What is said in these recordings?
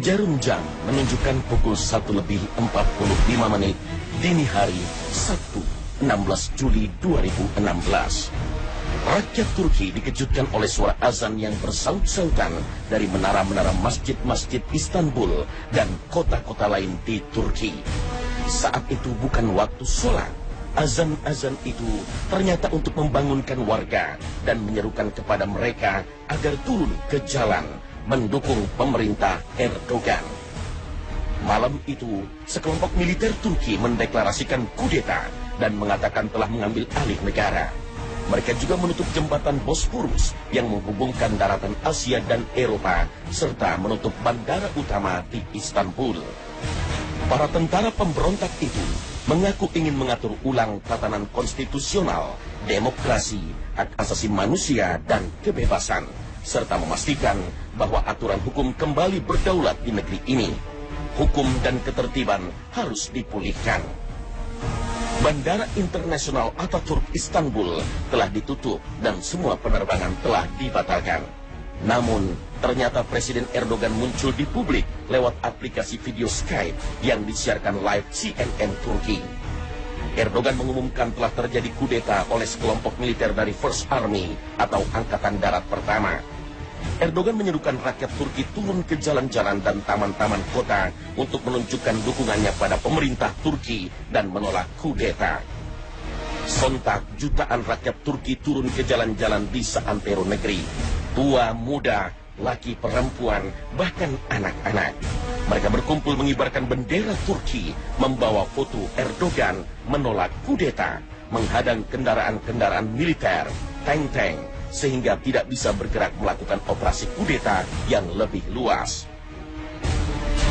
Jarum jam menunjukkan pukul 1:45 dini hari Sabtu 16 Juli 2016. Rakyat Turki dikejutkan oleh suara azan yang bersaut-sautan dari menara-menara masjid-masjid Istanbul dan kota-kota lain di Turki. Saat itu bukan waktu sholat. Azan-azan itu ternyata untuk membangunkan warga dan menyerukan kepada mereka agar turun ke jalan mendukung pemerintah Erdogan. Malam itu, sekelompok militer Turki mendeklarasikan kudeta dan mengatakan telah mengambil alih negara. Mereka juga menutup jembatan Bosporus yang menghubungkan daratan Asia dan Eropa, serta menutup bandara utama di Istanbul. Para tentara pemberontak itu mengaku ingin mengatur ulang tatanan konstitusional, demokrasi, hak asasi manusia, dan kebebasan, serta memastikan bahwa aturan hukum kembali berdaulat di negeri ini. Hukum dan ketertiban harus dipulihkan. Bandara Internasional Ataturk Istanbul telah ditutup dan semua penerbangan telah dibatalkan. Namun, ternyata Presiden Erdogan muncul di publik lewat aplikasi video Skype yang disiarkan live CNN Turki. Erdogan mengumumkan telah terjadi kudeta oleh sekelompok militer dari First Army atau Angkatan Darat Pertama. Erdogan menyerukan rakyat Turki turun ke jalan-jalan dan taman-taman kota untuk menunjukkan dukungannya pada pemerintah Turki dan menolak kudeta. Sontak, jutaan rakyat Turki turun ke jalan-jalan di seantero negeri. Tua, muda, laki, perempuan, bahkan anak-anak. Mereka berkumpul mengibarkan bendera Turki, membawa foto Erdogan menolak kudeta, menghadang kendaraan-kendaraan militer, tank-tank, sehingga tidak bisa bergerak melakukan operasi kudeta yang lebih luas.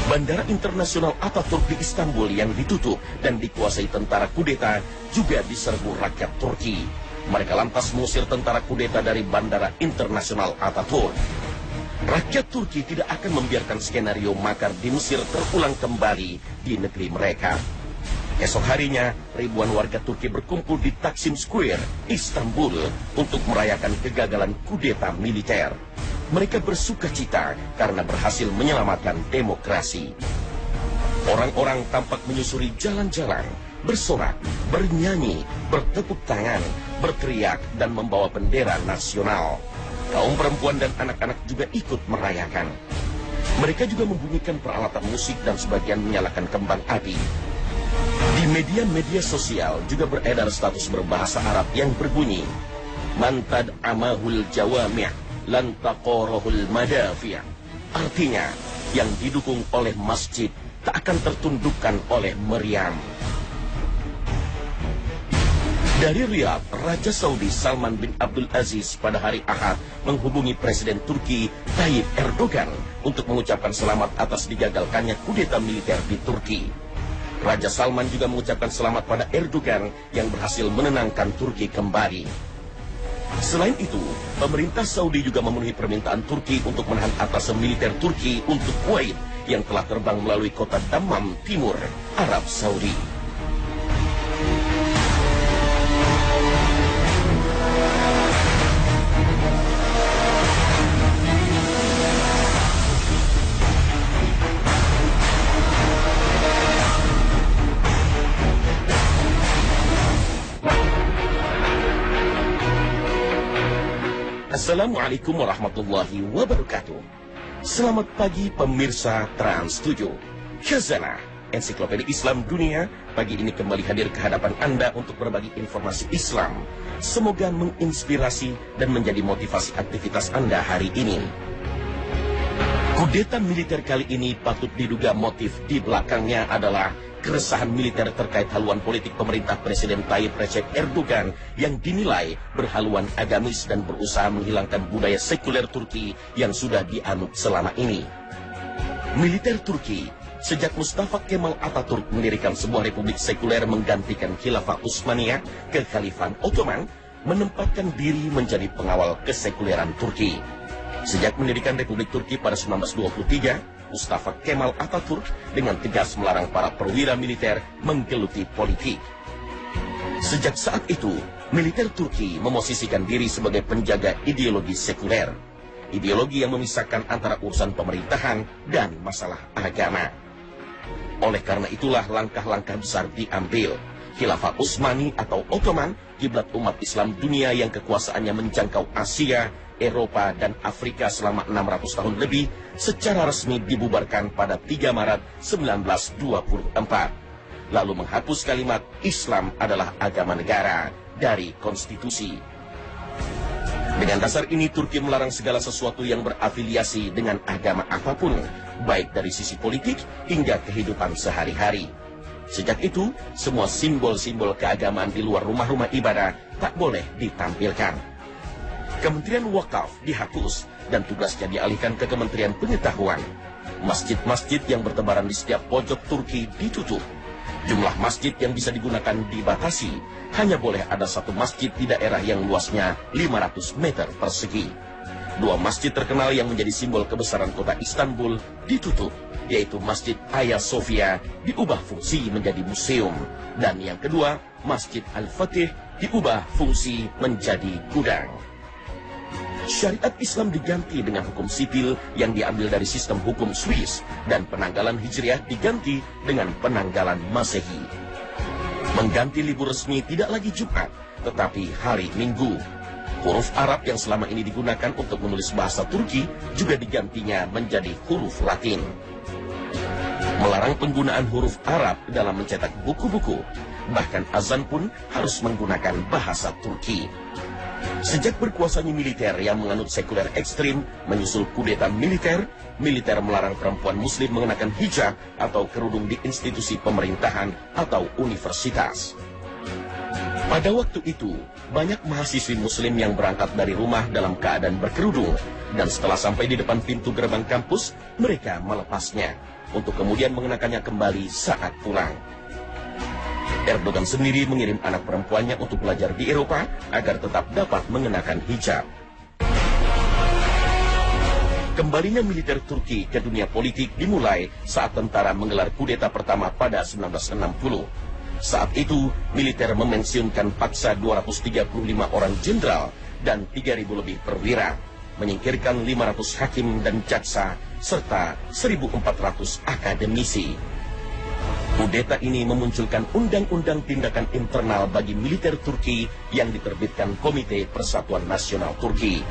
Bandara Internasional Ataturk di Istanbul yang ditutup dan dikuasai tentara kudeta juga diserbu rakyat Turki. Mereka lantas mengusir tentara kudeta dari Bandara Internasional Ataturk. Rakyat Turki tidak akan membiarkan skenario makar di Mesir terulang kembali di negeri mereka. Esok harinya, ribuan warga Turki berkumpul di Taksim Square, Istanbul, untuk merayakan kegagalan kudeta militer. Mereka bersuka cita karena berhasil menyelamatkan demokrasi. Orang-orang tampak menyusuri jalan-jalan, bersorak, bernyanyi, bertepuk tangan, berteriak, dan membawa bendera nasional. Kaum perempuan dan anak-anak juga ikut merayakan. Mereka juga membunyikan peralatan musik dan sebagian menyalakan kembang api. Di media-media sosial juga beredar status berbahasa Arab yang berbunyi, "Mantad amahul jawami' lan taqorohul madafi'." Artinya, yang didukung oleh masjid tak akan tertundukkan oleh meriam. Dari Riyadh, Raja Saudi Salman bin Abdul Aziz pada hari Ahad menghubungi Presiden Turki Tayyip Erdogan untuk mengucapkan selamat atas digagalkannya kudeta militer di Turki. Raja Salman juga mengucapkan selamat pada Erdogan yang berhasil menenangkan Turki kembali. Selain itu, pemerintah Saudi juga memenuhi permintaan Turki untuk menahan atas militer Turki untuk Kuwait yang telah terbang melalui kota Dammam Timur, Arab Saudi. Assalamualaikum warahmatullahi wabarakatuh. Selamat pagi pemirsa Trans 7. Khazanah, Ensiklopedia Islam Dunia, pagi ini kembali hadir ke hadapan Anda untuk berbagi informasi Islam. Semoga menginspirasi dan menjadi motivasi aktivitas Anda hari ini. Kudeta militer kali ini patut diduga motif di belakangnya adalah keresahan militer terkait haluan politik pemerintah Presiden Tayyip Recep Erdogan yang dinilai berhaluan agamis dan berusaha menghilangkan budaya sekuler Turki yang sudah dianut selama ini. Militer Turki sejak Mustafa Kemal Atatürk mendirikan sebuah republik sekuler menggantikan Khilafah Utsmaniyah Kekhalifan Ottoman, menempatkan diri menjadi pengawal kesekuleran Turki. Sejak mendirikan Republik Turki pada 1923, Mustafa Kemal Atatürk dengan tegas melarang para perwira militer menggeluti politik. Sejak saat itu, militer Turki memosisikan diri sebagai penjaga ideologi sekuler, ideologi yang memisahkan antara urusan pemerintahan dan masalah agama. Oleh karena itulah langkah-langkah besar diambil. Khilafah Utsmani atau Ottoman, kiblat umat Islam dunia yang kekuasaannya menjangkau Asia, Eropa, dan Afrika selama 600 tahun lebih, secara resmi dibubarkan pada 3 Maret 1924. Lalu menghapus kalimat Islam adalah agama negara dari konstitusi. Dengan dasar ini, Turki melarang segala sesuatu yang berafiliasi dengan agama apapun, baik dari sisi politik hingga kehidupan sehari-hari. Sejak itu, semua simbol-simbol keagamaan di luar rumah-rumah ibadah tak boleh ditampilkan. Kementerian Wakaf dihapus dan tugasnya dialihkan ke Kementerian Pengetahuan. Masjid-masjid yang bertebaran di setiap pojok Turki ditutup. Jumlah masjid yang bisa digunakan dibatasi. Hanya boleh ada satu masjid di daerah yang luasnya 500 meter persegi. 2 masjid terkenal yang menjadi simbol kebesaran kota Istanbul ditutup, yaitu Masjid Hagia Sophia diubah fungsi menjadi museum, dan yang kedua, Masjid Al-Fatih diubah fungsi menjadi gudang. Syariat Islam diganti dengan hukum sipil yang diambil dari sistem hukum Swiss, dan penanggalan Hijriah diganti dengan penanggalan Masehi. Mengganti libur resmi tidak lagi Jumat, tetapi hari Minggu. Huruf Arab yang selama ini digunakan untuk menulis bahasa Turki juga digantinya menjadi huruf Latin. Melarang penggunaan huruf Arab dalam mencetak buku-buku, bahkan azan pun harus menggunakan bahasa Turki. Sejak berkuasanya militer yang menganut sekuler ekstrim menyusul kudeta militer, militer melarang perempuan muslim mengenakan hijab atau kerudung di institusi pemerintahan atau universitas. Pada waktu itu, banyak mahasiswi muslim yang berangkat dari rumah dalam keadaan berkerudung, dan setelah sampai di depan pintu gerbang kampus, mereka melepasnya, untuk kemudian mengenakannya kembali saat pulang. Erdogan sendiri mengirim anak perempuannya untuk belajar di Eropa agar tetap dapat mengenakan hijab. Kembalinya militer Turki ke dunia politik dimulai saat tentara menggelar kudeta pertama pada 1960. Saat itu, militer memensiunkan paksa 235 orang jenderal dan 3.000 lebih perwira, menyingkirkan 500 hakim dan jaksa, serta 1.400 akademisi. Kudeta ini memunculkan undang-undang tindakan internal bagi militer Turki yang diterbitkan Komite Persatuan Nasional Turki.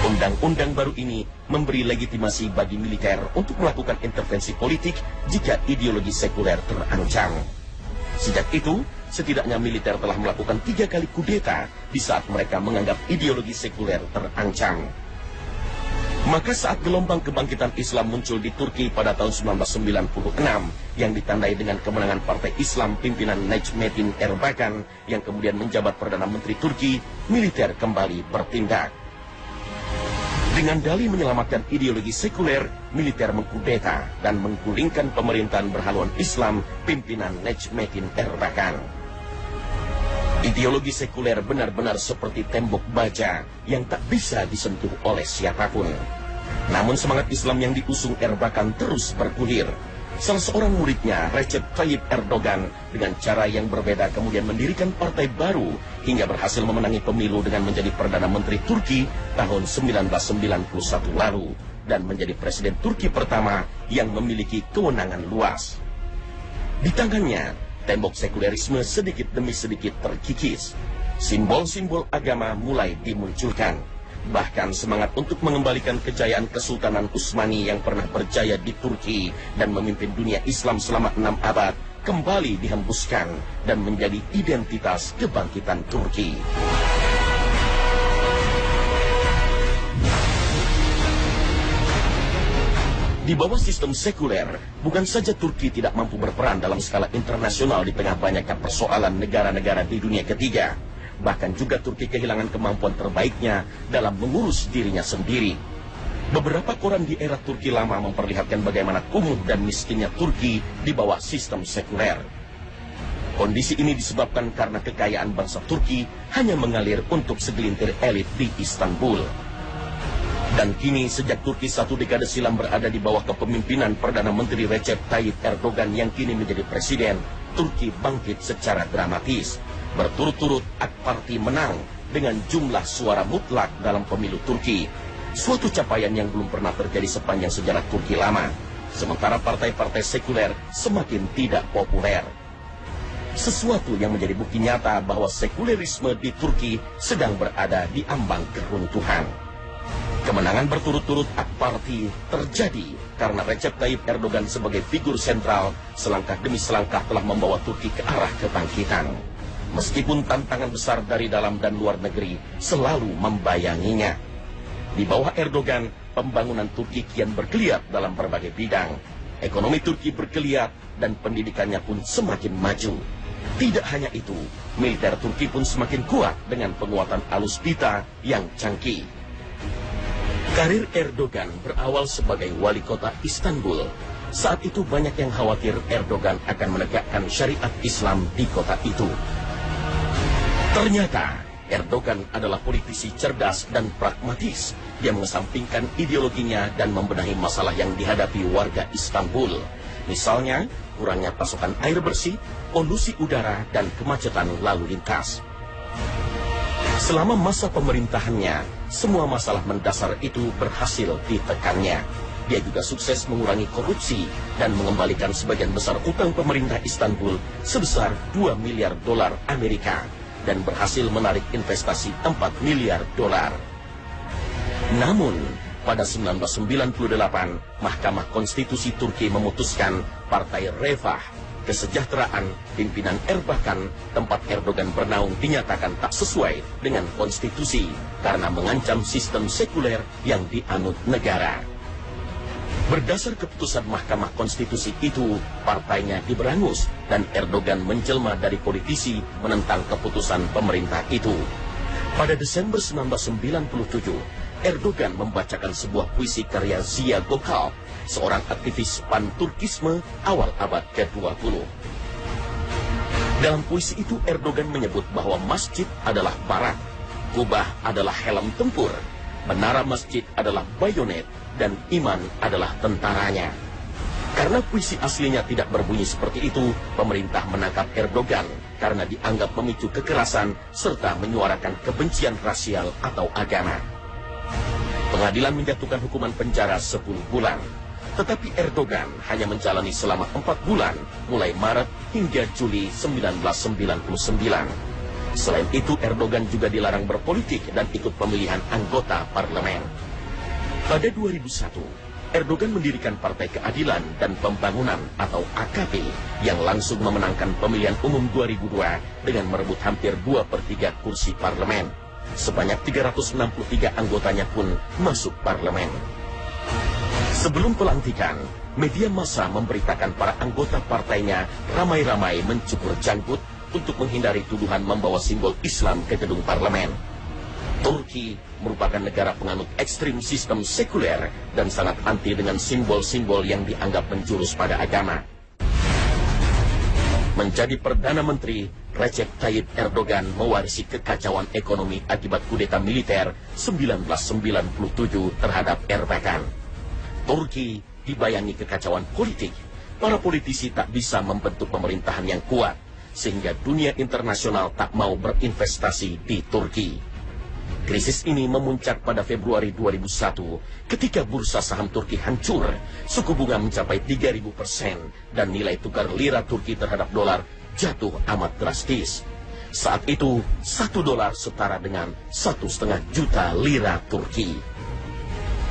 Undang-undang baru ini memberi legitimasi bagi militer untuk melakukan intervensi politik jika ideologi sekuler terancam. Sejak itu, setidaknya militer telah melakukan 3 kali kudeta di saat mereka menganggap ideologi sekuler terancam. Maka saat gelombang kebangkitan Islam muncul di Turki pada tahun 1996 yang ditandai dengan kemenangan Partai Islam pimpinan Necmettin Erbakan yang kemudian menjabat Perdana Menteri Turki, militer kembali bertindak. Dengan dalih menyelamatkan ideologi sekuler, militer mengkudeta dan menggulingkan pemerintahan berhaluan Islam pimpinan Necmettin Erbakan. Ideologi sekuler benar-benar seperti tembok baja yang tak bisa disentuh oleh siapapun. Namun semangat Islam yang diusung Erbakan terus bergulir. Salah seorang muridnya, Recep Tayyip Erdogan, dengan cara yang berbeda kemudian mendirikan partai baru hingga berhasil memenangi pemilu dengan menjadi Perdana Menteri Turki tahun 1991 lalu dan menjadi Presiden Turki pertama yang memiliki kewenangan luas. Di tangannya, tembok sekulerisme sedikit demi sedikit terkikis. Simbol-simbol agama mulai dimunculkan. Bahkan semangat untuk mengembalikan kejayaan Kesultanan Utsmani yang pernah berjaya di Turki dan memimpin dunia Islam selama 6 abad kembali dihembuskan dan menjadi identitas kebangkitan Turki. Di bawah sistem sekuler, bukan saja Turki tidak mampu berperan dalam skala internasional di tengah banyaknya persoalan negara-negara di dunia ketiga. Bahkan juga Turki kehilangan kemampuan terbaiknya dalam mengurus dirinya sendiri. Beberapa koran di era Turki lama memperlihatkan bagaimana kumuh dan miskinnya Turki di bawah sistem sekuler. Kondisi ini disebabkan karena kekayaan bangsa Turki hanya mengalir untuk segelintir elit di Istanbul. Dan kini sejak Turki 1 dekade silam berada di bawah kepemimpinan Perdana Menteri Recep Tayyip Erdogan yang kini menjadi presiden, Turki bangkit secara dramatis. Berturut-turut AK Parti menang dengan jumlah suara mutlak dalam pemilu Turki. Suatu capaian yang belum pernah terjadi sepanjang sejarah Turki lama. Sementara partai-partai sekuler semakin tidak populer. Sesuatu yang menjadi bukti nyata bahwa sekulerisme di Turki sedang berada di ambang keruntuhan. Kemenangan berturut-turut AK Parti terjadi karena Recep Tayyip Erdogan sebagai figur sentral selangkah demi selangkah telah membawa Turki ke arah kebangkitan. Meskipun tantangan besar dari dalam dan luar negeri selalu membayanginya. Di bawah Erdogan, pembangunan Turki kian bergeliat dalam berbagai bidang. Ekonomi Turki bergeliat dan pendidikannya pun semakin maju. Tidak hanya itu, militer Turki pun semakin kuat dengan penguatan alutsista yang canggih. Karir Erdogan berawal sebagai wali kota Istanbul. Saat itu banyak yang khawatir Erdogan akan menegakkan syariat Islam di kota itu. Ternyata Erdogan adalah politisi cerdas dan pragmatis. Dia mengesampingkan ideologinya dan membenahi masalah yang dihadapi warga Istanbul. Misalnya, kurangnya pasokan air bersih, polusi udara, dan kemacetan lalu lintas. Selama masa pemerintahannya, semua masalah mendasar itu berhasil ditekannya. Dia juga sukses mengurangi korupsi dan mengembalikan sebagian besar utang pemerintah Istanbul sebesar 2 miliar dolar Amerika dan berhasil menarik investasi 4 miliar dolar. Namun, pada 1998, Mahkamah Konstitusi Turki memutuskan Partai Refah, Kesejahteraan, pimpinan Erbakan, tempat Erdogan bernaung dinyatakan tak sesuai dengan konstitusi karena mengancam sistem sekuler yang dianut negara. Berdasar keputusan Mahkamah Konstitusi itu, partainya diberangus dan Erdogan menjelma dari politisi menentang keputusan pemerintah itu. Pada Desember 1997, Erdogan membacakan sebuah puisi karya Ziya Gökalp, seorang aktivis pan-Turkisme awal abad ke-20. Dalam puisi itu Erdogan menyebut bahwa masjid adalah barak, kubah adalah helm tempur, menara masjid adalah bayonet, dan iman adalah tentaranya. Karena puisi aslinya tidak berbunyi seperti itu, pemerintah menangkap Erdogan karena dianggap memicu kekerasan serta menyuarakan kebencian rasial atau agama. Pengadilan menjatuhkan hukuman penjara 10 bulan. Tetapi Erdogan hanya menjalani selama 4 bulan, mulai Maret hingga Juli 1999. Selain itu, Erdogan juga dilarang berpolitik dan ikut pemilihan anggota parlemen. Pada 2001, Erdogan mendirikan Partai Keadilan dan Pembangunan atau AKP yang langsung memenangkan pemilihan umum 2002 dengan merebut hampir 2/3 kursi parlemen. Sebanyak 363 anggotanya pun masuk parlemen. Sebelum pelantikan, media massa memberitakan para anggota partainya ramai-ramai mencukur janggut untuk menghindari tuduhan membawa simbol Islam ke gedung parlemen. Turki merupakan negara penganut ekstrim sistem sekuler dan sangat anti dengan simbol-simbol yang dianggap menjurus pada agama. Menjadi Perdana Menteri, Recep Tayyip Erdogan mewarisi kekacauan ekonomi akibat kudeta militer 1997 terhadap Erbakan. Turki dibayangi kekacauan politik. Para politisi tak bisa membentuk pemerintahan yang kuat, sehingga dunia internasional tak mau berinvestasi di Turki. Krisis ini memuncak pada Februari 2001 ketika bursa saham Turki hancur, suku bunga mencapai 3.000% dan nilai tukar lira Turki terhadap dolar jatuh amat drastis. Saat itu, 1 dolar setara dengan 1,5 juta lira Turki.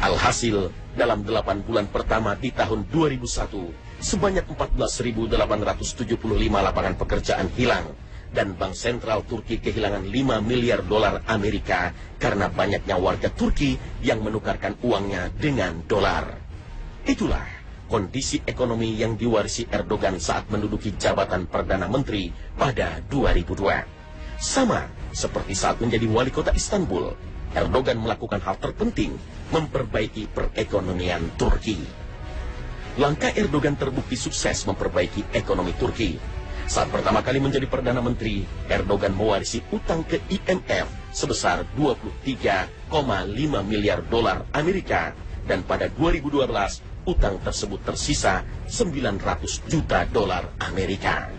Alhasil, dalam 8 bulan pertama di tahun 2001, sebanyak 14.875 lapangan pekerjaan hilang. Dan Bank Sentral Turki kehilangan 5 miliar dolar Amerika karena banyaknya warga Turki yang menukarkan uangnya dengan dolar. Itulah kondisi ekonomi yang diwarisi Erdogan saat menduduki jabatan Perdana Menteri pada 2002. Sama seperti saat menjadi wali kota Istanbul, Erdogan melakukan hal terpenting, memperbaiki perekonomian Turki. Langkah Erdogan terbukti sukses memperbaiki ekonomi Turki. Saat pertama kali menjadi Perdana Menteri, Erdogan mewarisi utang ke IMF sebesar 23,5 miliar dolar Amerika dan pada 2012 utang tersebut tersisa 900 juta dolar Amerika.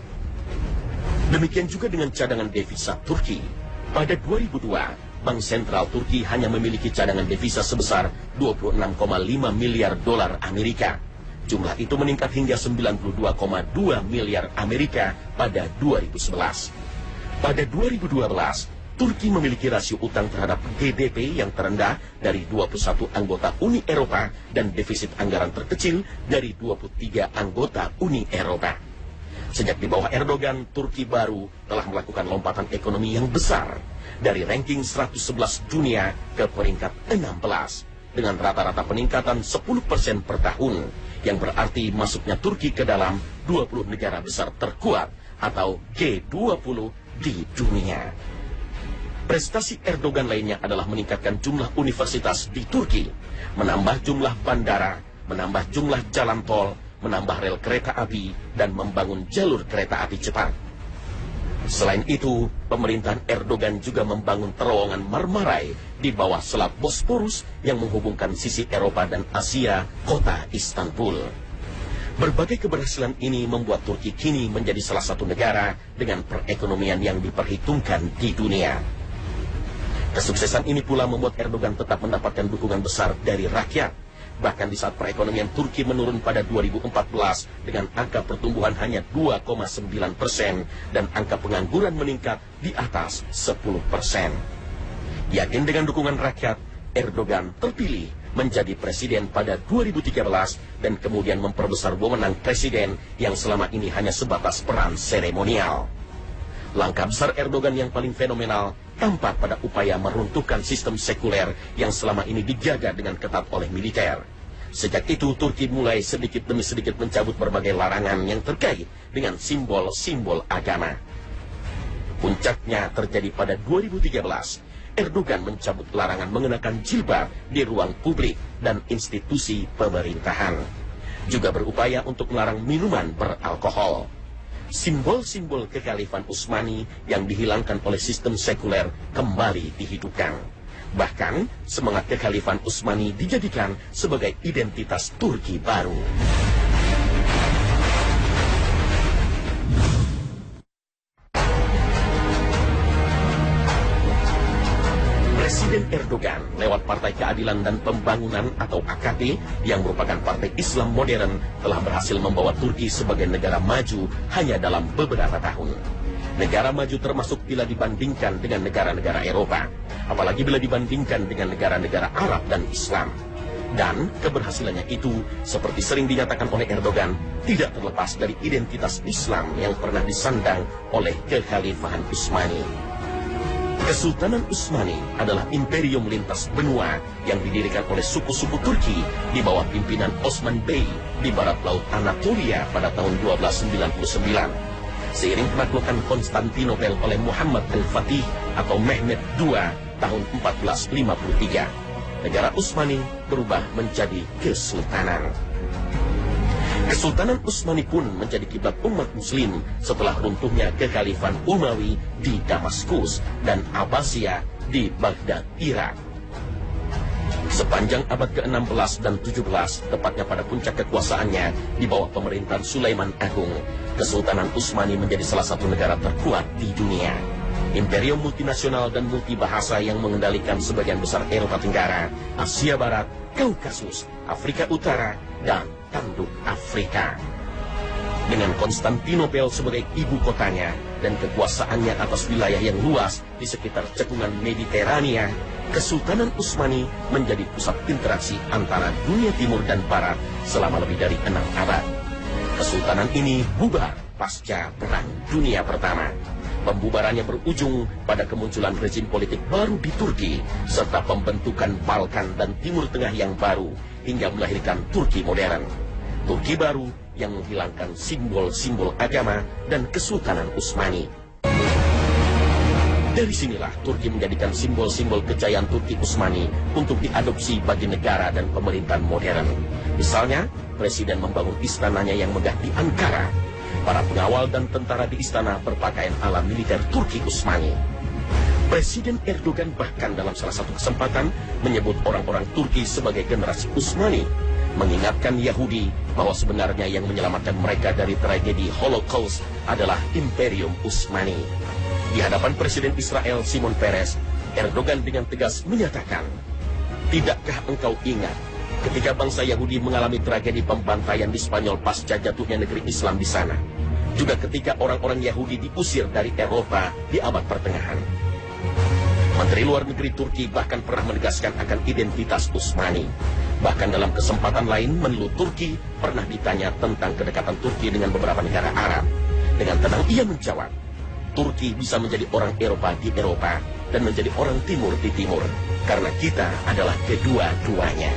Demikian juga dengan cadangan devisa Turki. Pada 2002, Bank Sentral Turki hanya memiliki cadangan devisa sebesar 26,5 miliar dolar Amerika. Jumlah itu meningkat hingga 92,2 miliar Amerika pada 2011. Pada 2012, Turki memiliki rasio utang terhadap GDP yang terendah dari 21 anggota Uni Eropa dan defisit anggaran terkecil dari 23 anggota Uni Eropa. Sejak di bawah Erdogan, Turki baru telah melakukan lompatan ekonomi yang besar dari ranking 111 dunia ke peringkat 16 dengan rata-rata peningkatan 10% per tahun yang berarti masuknya Turki ke dalam 20 negara besar terkuat atau G20 di dunia. Prestasi Erdogan lainnya adalah meningkatkan jumlah universitas di Turki, menambah jumlah bandara, menambah jumlah jalan tol, menambah rel kereta api, dan membangun jalur kereta api cepat. Selain itu, pemerintahan Erdogan juga membangun terowongan Marmaray di bawah Selat Bosporus yang menghubungkan sisi Eropa dan Asia, kota Istanbul. Berbagai keberhasilan ini membuat Turki kini menjadi salah satu negara dengan perekonomian yang diperhitungkan di dunia. Kesuksesan ini pula membuat Erdogan tetap mendapatkan dukungan besar dari rakyat. Bahkan di saat perekonomian Turki menurun pada 2014 dengan angka pertumbuhan hanya 2,9% dan angka pengangguran meningkat di atas 10%. Yakin dengan dukungan rakyat, Erdogan terpilih menjadi presiden pada 2013 dan kemudian memperbesar wewenang presiden yang selama ini hanya sebatas peran seremonial. Langkah besar Erdogan yang paling fenomenal tampak pada upaya meruntuhkan sistem sekuler yang selama ini dijaga dengan ketat oleh militer. Sejak itu, Turki mulai sedikit demi sedikit mencabut berbagai larangan yang terkait dengan simbol-simbol agama. Puncaknya terjadi pada 2013. Erdogan mencabut larangan mengenakan jilbab di ruang publik dan institusi pemerintahan. Juga berupaya untuk melarang minuman beralkohol. Simbol-simbol kekhalifan Utsmani yang dihilangkan oleh sistem sekuler kembali dihidupkan. Bahkan, semangat kekhalifan Utsmani dijadikan sebagai identitas Turki baru. Presiden Erdogan lewat Partai Keadilan dan Pembangunan atau AKP yang merupakan partai Islam modern telah berhasil membawa Turki sebagai negara maju hanya dalam beberapa tahun. Negara maju termasuk bila dibandingkan dengan negara-negara Eropa, apalagi bila dibandingkan dengan negara-negara Arab dan Islam. Dan keberhasilannya itu, seperti sering dinyatakan oleh Erdogan, tidak terlepas dari identitas Islam yang pernah disandang oleh kekhalifahan Utsmani. Kesultanan Utsmani adalah imperium lintas benua yang didirikan oleh suku-suku Turki di bawah pimpinan Osman Bey di barat laut Anatolia pada tahun 1299. Seiring penaklukan Konstantinopel oleh Muhammad Al-Fatih atau Mehmed II tahun 1453, negara Utsmani berubah menjadi kesultanan. Kesultanan Utsmani pun menjadi kiblat umat muslim setelah runtuhnya kekhalifan Umawi di Damaskus dan Abbasiyah di Baghdad, Irak. Sepanjang abad ke-16 dan 17, tepatnya pada puncak kekuasaannya di bawah pemerintahan Sulaiman Agung, Kesultanan Utsmani menjadi salah satu negara terkuat di dunia. Imperium multinasional dan multibahasa yang mengendalikan sebagian besar Eropa Tenggara, Asia Barat, Kaukasus, Afrika Utara, dan tanduk Afrika. Dengan Konstantinopel sebagai ibu kotanya dan kekuasaannya atas wilayah yang luas di sekitar cekungan Mediterania, Kesultanan Utsmani menjadi pusat interaksi antara dunia timur dan barat selama lebih dari 6 abad. Kesultanan ini bubar pasca Perang Dunia Pertama. Pembubarannya berujung pada kemunculan rezim politik baru di Turki, serta pembentukan Balkan dan Timur Tengah yang baru, hingga melahirkan Turki modern. Turki baru yang menghilangkan simbol-simbol agama dan Kesultanan Utsmani. Dari sinilah Turki menjadikan simbol-simbol kejayaan Turki Utsmani untuk diadopsi bagi negara dan pemerintahan modern. Misalnya, Presiden membangun istananya yang megah di Ankara. Para pengawal dan tentara di istana berpakaian ala militer Turki Utsmani. Presiden Erdogan bahkan dalam salah satu kesempatan menyebut orang-orang Turki sebagai generasi Utsmani, mengingatkan Yahudi bahwa sebenarnya yang menyelamatkan mereka dari tragedi Holocaust adalah Imperium Utsmani. Di hadapan Presiden Israel Shimon Peres, Erdogan dengan tegas menyatakan, "Tidakkah engkau ingat ketika bangsa Yahudi mengalami tragedi pembantaian di Spanyol pasca jatuhnya negeri Islam di sana? Juga ketika orang-orang Yahudi diusir dari Eropa di abad pertengahan." Menteri Luar Negeri Turki bahkan pernah menegaskan akan identitas Utsmani. Bahkan dalam kesempatan lain, Menlu Turki pernah ditanya tentang kedekatan Turki dengan beberapa negara Arab. Dengan tenang ia menjawab, Turki bisa menjadi orang Eropa di Eropa dan menjadi orang Timur di Timur, karena kita adalah kedua-duanya.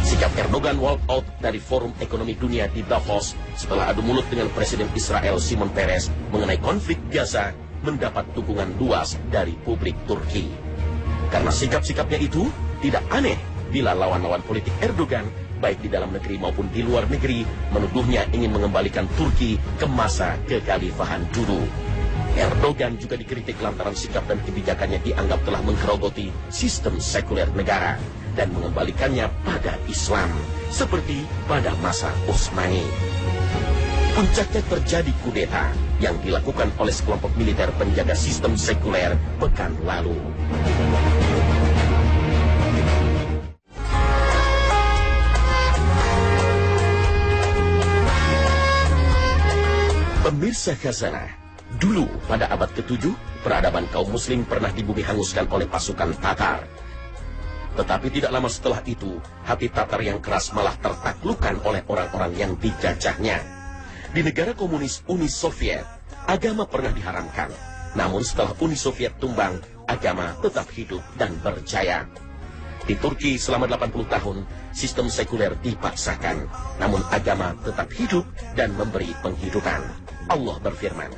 Sikap Erdogan walk out dari Forum Ekonomi Dunia di Davos setelah adu mulut dengan Presiden Israel Shimon Peres mengenai konflik Gaza mendapat dukungan luas dari publik Turki. Karena sikap-sikapnya itu tidak aneh bila lawan-lawan politik Erdogan, baik di dalam negeri maupun di luar negeri, menuduhnya ingin mengembalikan Turki ke masa kekhalifahan dulu. Erdogan juga dikritik lantaran sikap dan kebijakannya dianggap telah menggerogoti sistem sekuler negara dan mengembalikannya pada Islam, seperti pada masa Utsmani. Puncaknya terjadi kudeta yang dilakukan oleh sekelompok militer penjaga sistem sekuler pekan lalu. Pemirsa Khazanah, dulu pada abad ke-7, peradaban kaum muslim pernah di bumi hanguskan oleh pasukan Tatar. Tetapi tidak lama setelah itu, hati Tatar yang keras malah tertaklukkan oleh orang-orang yang dijajahnya. Di negara komunis Uni Soviet, agama pernah diharamkan. Namun setelah Uni Soviet tumbang, agama tetap hidup dan berjaya. Di Turki selama 80 tahun, sistem sekuler dipaksakan. Namun agama tetap hidup dan memberi penghidupan. Allah berfirman,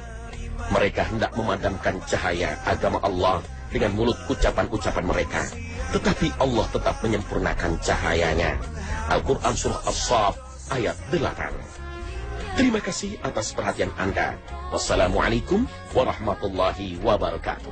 mereka hendak memadamkan cahaya agama Allah dengan mulut ucapan-ucapan mereka. Tetapi Allah tetap menyempurnakan cahayanya. Al-Quran Surah As-Saff ayat 8. Terima kasih atas perhatian Anda. Wassalamualaikum warahmatullahi wabarakatuh.